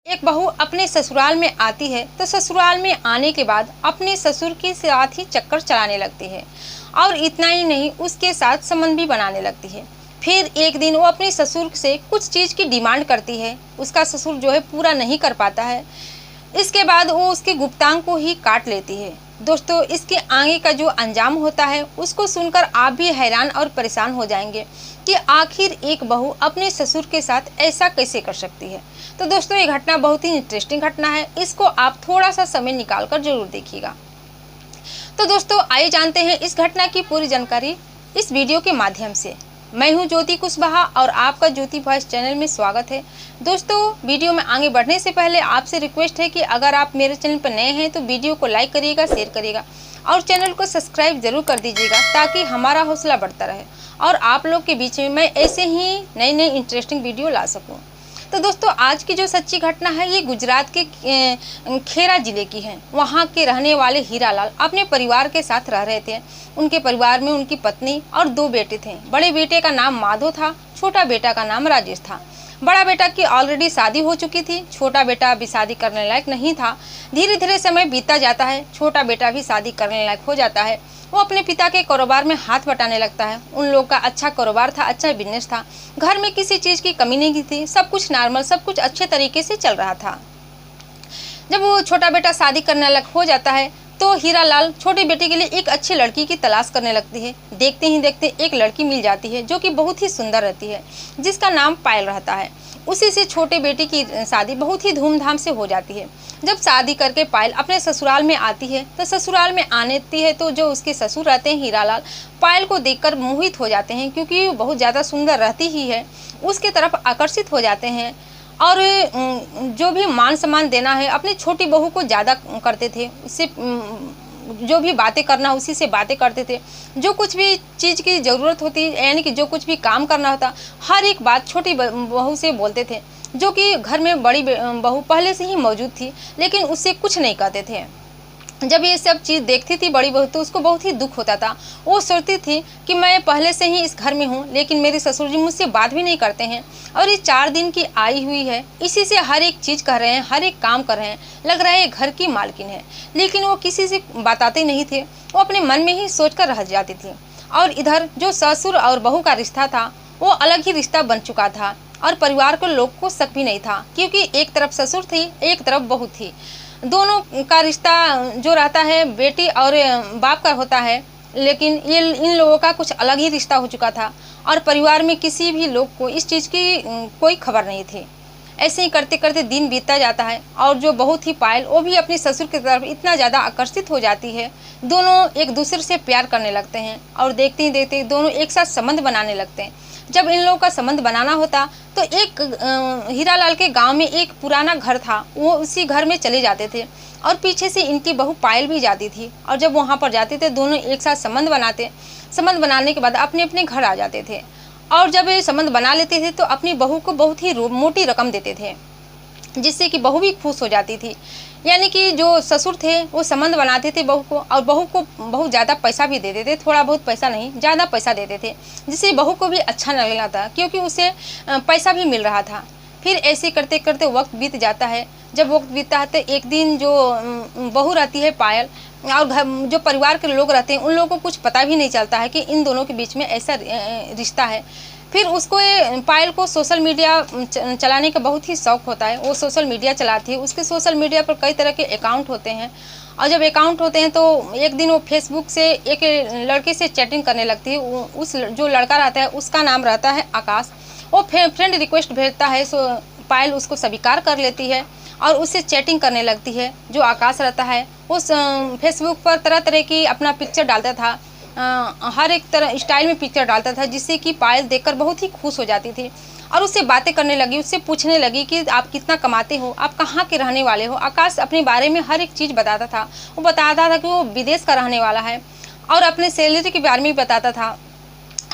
एक बहू अपने ससुराल में आती है तो ससुराल में आने के बाद अपने ससुर के साथ ही चक्कर चलाने लगती है और इतना ही नहीं उसके साथ संबंध भी बनाने लगती है। फिर एक दिन वो अपने ससुर से कुछ चीज़ की डिमांड करती है, उसका ससुर जो है पूरा नहीं कर पाता है। इसके बाद वो उसके गुप्तांग को ही काट लेती है। दोस्तों, इसके आगे का जो अंजाम होता है उसको सुनकर आप भी हैरान और परेशान हो जाएंगे कि आखिर एक बहू अपने ससुर के साथ ऐसा कैसे कर सकती है। तो दोस्तों, ये घटना बहुत ही इंटरेस्टिंग घटना है, इसको आप थोड़ा सा समय निकाल कर जरूर देखिएगा। तो दोस्तों, आइए जानते हैं इस घटना की पूरी जानकारी इस वीडियो के माध्यम से। मैं हूं ज्योति कुशवाहा और आपका ज्योति वॉइस चैनल में स्वागत है। दोस्तों, वीडियो में आगे बढ़ने से पहले आपसे रिक्वेस्ट है कि अगर आप मेरे चैनल पर नए हैं तो वीडियो को लाइक करिएगा, शेयर करिएगा और चैनल को सब्सक्राइब जरूर कर दीजिएगा ताकि हमारा हौसला बढ़ता रहे और आप लोग के बीच में मैं ऐसे ही नई नई इंटरेस्टिंग वीडियो ला सकूँ। तो दोस्तों, आज की जो सच्ची घटना है ये गुजरात के खेड़ा जिले की है। वहाँ के रहने वाले हीरालाल अपने परिवार के साथ रह रहे थे। उनके परिवार में उनकी पत्नी और 2 बेटे थे। बड़े बेटे का नाम माधव था, छोटा बेटा का नाम राजेश था। बड़ा बेटा की ऑलरेडी शादी हो चुकी थी, छोटा बेटा अभी शादी करने लायक नहीं था। धीरे धीरे समय बीतता जाता है, छोटा बेटा भी शादी करने लायक हो जाता है। वो अपने पिता के कारोबार में हाथ बटाने लगता है। उन लोग का अच्छा कारोबार था, अच्छा बिजनेस था, घर में किसी चीज़ की कमी नहीं थी, सब कुछ नॉर्मल, सब कुछ अच्छे तरीके से चल रहा था। जब वो छोटा बेटा शादी करने लायक हो जाता है तो हीरालाल छोटी बेटी के लिए एक अच्छी लड़की की तलाश करने लगती है। देखते ही देखते एक लड़की मिल जाती है जो कि बहुत ही सुंदर रहती है, जिसका नाम पायल रहता है। उसी से छोटे बेटे की शादी बहुत ही धूमधाम से हो जाती है। जब शादी करके पायल अपने ससुराल में आती है तो ससुराल में आती है तो जो उसके ससुर रहते हैं हीरालाल, पायल को देखकर मोहित हो जाते हैं क्योंकि वो बहुत ज़्यादा सुंदर रहती ही है, उसके तरफ आकर्षित हो जाते हैं। और जो भी मान सम्मान देना है अपनी छोटी बहू को ज़्यादा करते थे। उससे जो भी बातें करना उसी से बातें करते थे। जो कुछ भी चीज़ की ज़रूरत होती यानी कि जो कुछ भी काम करना होता हर एक बात छोटी बहू से बोलते थे, जो कि घर में बड़ी बहू पहले से ही मौजूद थी लेकिन उससे कुछ नहीं कहते थे। जब ये सब चीज़ देखती थी बड़ी बहू तो उसको बहुत ही दुख होता था। वो सोचती थी कि मैं पहले से ही इस घर में हूँ लेकिन मेरे ससुर जी मुझसे बात भी नहीं करते हैं और ये 4 दिन की आई हुई है, इसी से हर एक चीज़ कर रहे हैं, हर एक काम कर रहे हैं, लग रहा है घर की मालकिन है। लेकिन वो किसी से बताते नहीं थे, वो अपने मन में ही सोच कर रह जाती थी। और इधर जो ससुर और बहू का रिश्ता था वो अलग ही रिश्ता बन चुका था और परिवार के लोग को शक भी नहीं था क्योंकि एक तरफ ससुर थी, एक तरफ बहू थी। दोनों का रिश्ता जो रहता है बेटी और बाप का होता है, लेकिन ये इन लोगों का कुछ अलग ही रिश्ता हो चुका था और परिवार में किसी भी लोग को इस चीज़ की कोई खबर नहीं थी। ऐसे ही करते करते दिन बीतता जाता है और जो बहू थी पायल वो भी अपने ससुर की तरफ इतना ज़्यादा आकर्षित हो जाती है। दोनों एक दूसरे से प्यार करने लगते हैं और देखते ही देखते दोनों एक साथ संबंध बनाने लगते हैं। जब इन लोगों का संबंध बनाना होता तो एक हीरालाल के गांव में एक पुराना घर था, वो उसी घर में चले जाते थे और पीछे से इनकी बहू पायल भी जाती थी। और जब वहां पर जाते थे दोनों एक साथ संबंध बनाते, संबंध बनाने के बाद अपने अपने घर आ जाते थे और जब ये संबंध बना लेते थे तो अपनी बहू को बहुत ही मोटी रकम देते थे जिससे कि बहू भी खुश हो जाती थी। यानी कि जो ससुर थे वो संबंध बनाते थे बहू को और बहू को बहुत ज़्यादा पैसा भी देते थे, थोड़ा बहुत पैसा नहीं ज़्यादा पैसा देते थे जिससे बहू को भी अच्छा लग रहा था क्योंकि उसे पैसा भी मिल रहा था। फिर ऐसे करते करते वक्त बीत जाता है। जब वक्त बीतता है तो एक दिन जो बहू रहती है पायल और घर जो परिवार के लोग रहते हैं उन लोगों को कुछ पता भी नहीं चलता है कि इन दोनों के बीच में ऐसा रिश्ता है। फिर उसको पायल को सोशल मीडिया चलाने का बहुत ही शौक़ होता है, वो सोशल मीडिया चलाती है। उसके सोशल मीडिया पर कई तरह के अकाउंट होते हैं और जब अकाउंट होते हैं तो एक दिन वो फेसबुक से एक लड़के से चैटिंग करने लगती है। उस जो लड़का रहता है उसका नाम रहता है आकाश। वो फ्रेंड रिक्वेस्ट भेजता है, सो पायल उसको स्वीकार कर लेती है और उससे चैटिंग करने लगती है। जो आकाश रहता है उस फेसबुक पर तरह तरह की अपना पिक्चर डालता था, हर एक तरह स्टाइल में पिक्चर डालता था जिससे कि पायल देखकर बहुत ही खुश हो जाती थी और उससे बातें करने लगी, उससे पूछने लगी कि आप कितना कमाते हो, आप कहाँ के रहने वाले हो। आकाश अपने बारे में हर एक चीज़ बताता था। वो बताता था कि वो विदेश का रहने वाला है और अपने सैलरी के बारे में बताता था।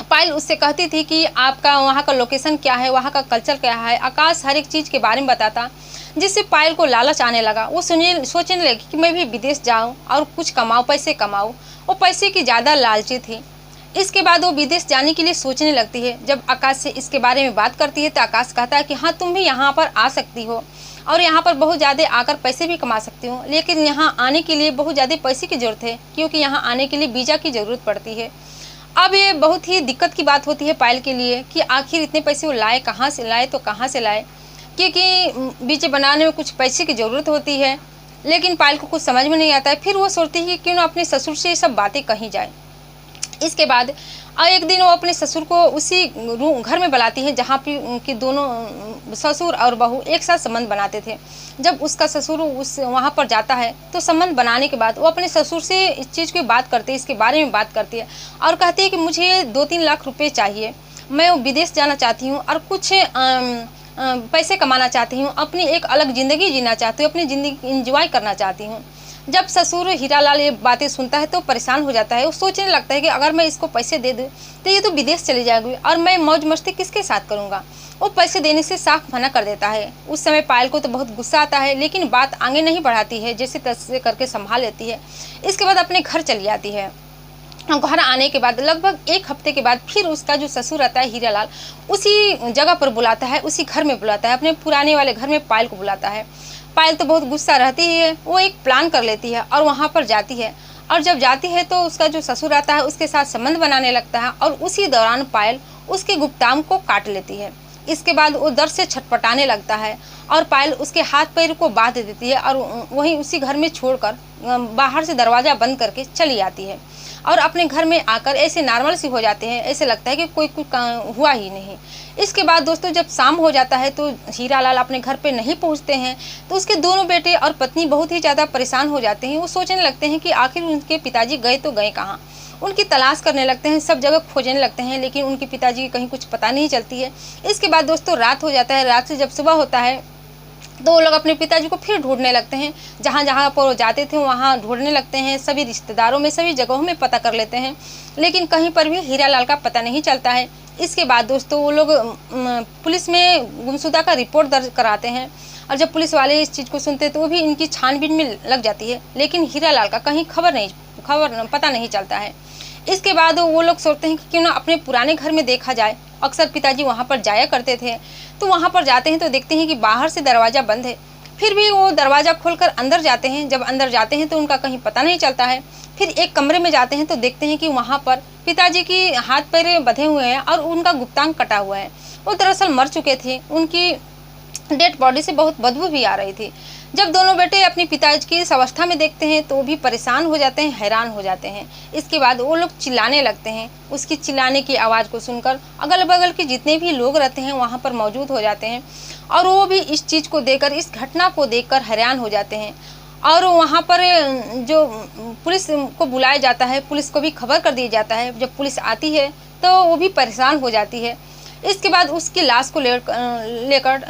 पायल उससे कहती थी कि आपका वहाँ का लोकेशन क्या है, वहाँ का कल्चर क्या है। आकाश हर एक चीज़ के बारे में बताता जिससे पायल को लालच आने लगा। वो सोचने लगी कि मैं भी विदेश जाऊँ और कुछ कमाऊँ, पैसे कमाऊँ। वो पैसे की ज़्यादा लालची थी। इसके बाद वो विदेश जाने के लिए सोचने लगती है। जब आकाश से इसके बारे में बात करती है तो आकाश कहता है कि हाँ तुम भी यहाँ पर आ सकती हो और यहाँ पर बहुत ज़्यादा आकर पैसे भी कमा सकती हूँ, लेकिन यहाँ आने के लिए बहुत ज़्यादा पैसे की ज़रूरत है, क्योंकि यहाँ आने के लिए वीज़ा की ज़रूरत पड़ती है। अब ये बहुत ही दिक्कत की बात होती है पायल के लिए कि आखिर इतने पैसे वो लाए कहाँ से लाए, तो कहाँ से लाए, क्योंकि वीज़ा बनाने में कुछ पैसे की ज़रूरत होती है। लेकिन पायल को कुछ समझ में नहीं आता है। फिर वो सोचती है कि क्यों ना अपने ससुर से ये सब बातें कही जाए। इसके बाद एक दिन वो अपने ससुर को उसी घर में बुलाती है जहाँ पे कि दोनों ससुर और बहू एक साथ संबंध बनाते थे। जब उसका ससुर उस वहाँ पर जाता है तो संबंध बनाने के बाद वो अपने ससुर से इस चीज़ की बात करती है, इसके बारे में बात करती है और कहती है कि मुझे 2-3 लाख रुपए चाहिए, मैं विदेश जाना चाहती हूँ और कुछ पैसे कमाना चाहती हूँ, अपनी एक अलग ज़िंदगी जीना चाहती हूँ, अपनी ज़िंदगी इंजॉय करना चाहती हूँ। जब ससुर हीरालाल ये बातें सुनता है तो परेशान हो जाता है। वो सोचने लगता है कि अगर मैं इसको पैसे दे दूँ तो ये तो विदेश चली जाएगी और मैं मौज मस्ती किसके साथ करूँगा। वो पैसे देने से साफ मना कर देता है। उस समय पायल को तो बहुत गुस्सा आता है, लेकिन बात आगे नहीं बढ़ाती है, जैसे तैसे करके संभाल लेती है। इसके बाद अपने घर चली जाती है। घर आने के बाद लगभग 1 हफ्ते के बाद फिर उसका जो ससुर आता है हीरालाल, उसी जगह पर बुलाता है, उसी घर में बुलाता है, अपने पुराने वाले घर में पायल को बुलाता है। पायल तो बहुत गुस्सा रहती है, वो एक प्लान कर लेती है और वहाँ पर जाती है। और जब जाती है तो उसका जो ससुर आता है उसके साथ संबंध बनाने लगता है और उसी दौरान पायल उसके गुप्तांग को काट लेती है। इसके बाद वो दर्द से छटपटाने लगता है और पायल उसके हाथ पैर को बांध देती है और वहीं उसी घर में छोड़कर बाहर से दरवाज़ा बंद करके चली आती है और अपने घर में आकर ऐसे नॉर्मल सी हो जाते हैं, ऐसे लगता है कि कोई कुछ हुआ ही नहीं। इसके बाद दोस्तों जब शाम हो जाता है तो हीरालाल अपने घर पे नहीं पहुंचते हैं तो उसके दोनों बेटे और पत्नी बहुत ही ज़्यादा परेशान हो जाते हैं। वो सोचने लगते हैं कि आखिर उनके पिताजी गए तो गए कहाँ। उनकी तलाश करने लगते हैं, सब जगह खोजने लगते हैं, लेकिन उनके पिताजी की कहीं कुछ पता नहीं चलती है। इसके बाद दोस्तों रात हो जाता है। रात से जब सुबह होता है तो वो लोग अपने पिताजी को फिर ढूंढने लगते हैं। जहाँ जहाँ पर वो जाते थे वहाँ ढूंढने लगते हैं, सभी रिश्तेदारों में, सभी जगहों में पता कर लेते हैं, लेकिन कहीं पर भी हीरालाल का पता नहीं चलता है। इसके बाद दोस्तों वो लोग पुलिस में गुमशुदा का रिपोर्ट दर्ज कराते हैं और जब पुलिस वाले इस चीज़ को सुनते हैं तो वो भी इनकी छानबीन में लग जाती है, लेकिन हीरालाल का कहीं पता नहीं चलता है। इसके बाद वो लोग सोचते हैं कि क्यों ना अपने पुराने घर में देखा जाए। अक्सर पिताजी वहाँ पर जाया करते थे, तो वहाँ पर जाते हैं तो देखते हैं कि बाहर से दरवाज़ा बंद है। फिर भी वो दरवाज़ा खोलकर अंदर जाते हैं। जब अंदर जाते हैं तो उनका कहीं पता नहीं चलता है। फिर एक कमरे में जाते हैं तो देखते हैं कि वहाँ पर पिताजी की हाथ पैर बंधे हुए हैं और उनका गुप्तांग कटा हुआ है। वो दरअसल मर चुके थे, उनकी डेड बॉडी से बहुत बदबू भी आ रही थी। जब दोनों बेटे अपने पिताजी की इस अवस्था में देखते हैं तो वो भी परेशान हो जाते हैं, हैरान हो जाते हैं। इसके बाद वो लोग चिल्लाने लगते हैं। उसकी चिल्लाने की आवाज़ को सुनकर अगल बगल के जितने भी लोग रहते हैं वहाँ पर मौजूद हो जाते हैं और वो भी इस चीज़ को देखकर, इस घटना को देखकर हैरान हो जाते हैं। और वहाँ पर जो पुलिस को बुलाया जाता है, पुलिस को भी खबर कर दिया जाता है। जब पुलिस आती है तो वो भी परेशान हो जाती है। इसके बाद उसकी लाश को लेकर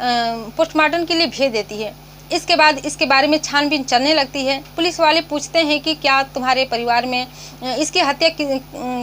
पोस्टमार्टम के लिए भेज देती है। इसके बाद इसके बारे में छानबीन चलने लगती है। पुलिस वाले पूछते हैं कि क्या तुम्हारे परिवार में इसकी हत्या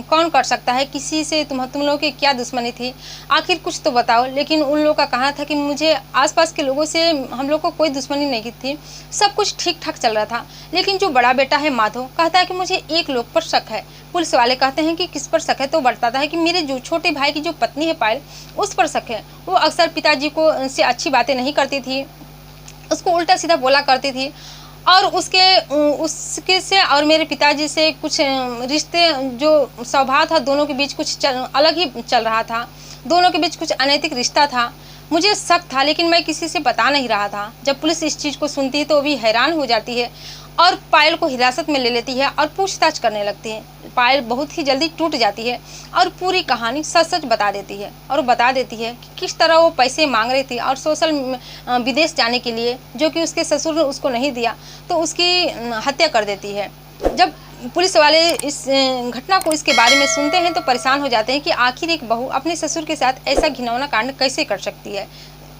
कौन कर सकता है, किसी से तुम लोगों की क्या दुश्मनी थी, आखिर कुछ तो बताओ। लेकिन उन लोगों का कहना था कि मुझे आसपास के लोगों से, हम लोग को कोई दुश्मनी नहीं थी, सब कुछ ठीक ठाक चल रहा था। लेकिन जो बड़ा बेटा है माधव कहता है कि मुझे एक लोग पर शक है। पुलिस वाले कहते हैं कि किस पर शक है, तो बताता है कि मेरे जो छोटे भाई की जो पत्नी है पायल, उस पर शक है। वो अक्सर पिताजी को से अच्छी बातें नहीं करती थी, उसको उल्टा सीधा बोला करती थी और उसके से और मेरे पिताजी से कुछ रिश्ते, जो स्वभाव था दोनों के बीच कुछ अलग ही चल रहा था। दोनों के बीच कुछ अनैतिक रिश्ता था। मुझे शक था लेकिन मैं किसी से बता नहीं रहा था। जब पुलिस इस चीज़ को सुनती है तो वो भी हैरान हो जाती है और पायल को हिरासत में ले लेती है और पूछताछ करने लगती है। पायल बहुत ही जल्दी टूट जाती है और पूरी कहानी सच सच बता देती है और बता देती है कि किस तरह वो पैसे मांग रही थी और सोशल विदेश जाने के लिए, जो कि उसके ससुर ने उसको नहीं दिया, तो उसकी हत्या कर देती है। जब पुलिस वाले इस घटना को, इसके बारे में सुनते हैं तो परेशान हो जाते हैं कि आखिर एक बहू अपने ससुर के साथ ऐसा घिनौना कांड कैसे कर सकती है।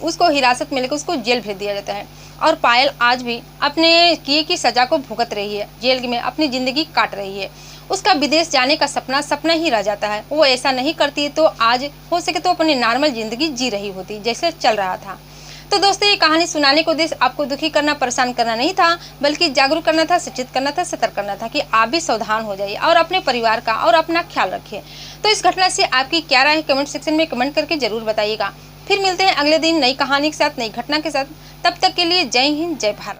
उसको हिरासत में लेकर उसको जेल भेज दिया जाता है और पायल आज भी अपने किए की सज़ा को भुगत रही है, जेल में अपनी ज़िंदगी काट रही है। उसका विदेश जाने का सपना ही रह जाता है। वो ऐसा नहीं करती तो आज हो सके तो अपनी नॉर्मल ज़िंदगी जी रही होती जैसे चल रहा था। तो दोस्तों, ये कहानी सुनाने को उद्देश्य आपको दुखी करना, परेशान करना नहीं था, बल्कि जागरूक करना था, सचेत करना था, सतर्क करना था कि आप भी सावधान हो जाइए और अपने परिवार का और अपना ख्याल रखिए। तो इस घटना से आपकी क्या राय है, कमेंट सेक्शन में कमेंट करके जरूर बताइएगा। फिर मिलते हैं अगले दिन नई कहानी के साथ, नई घटना के साथ। तब तक के लिए जय हिंद, जय भारत।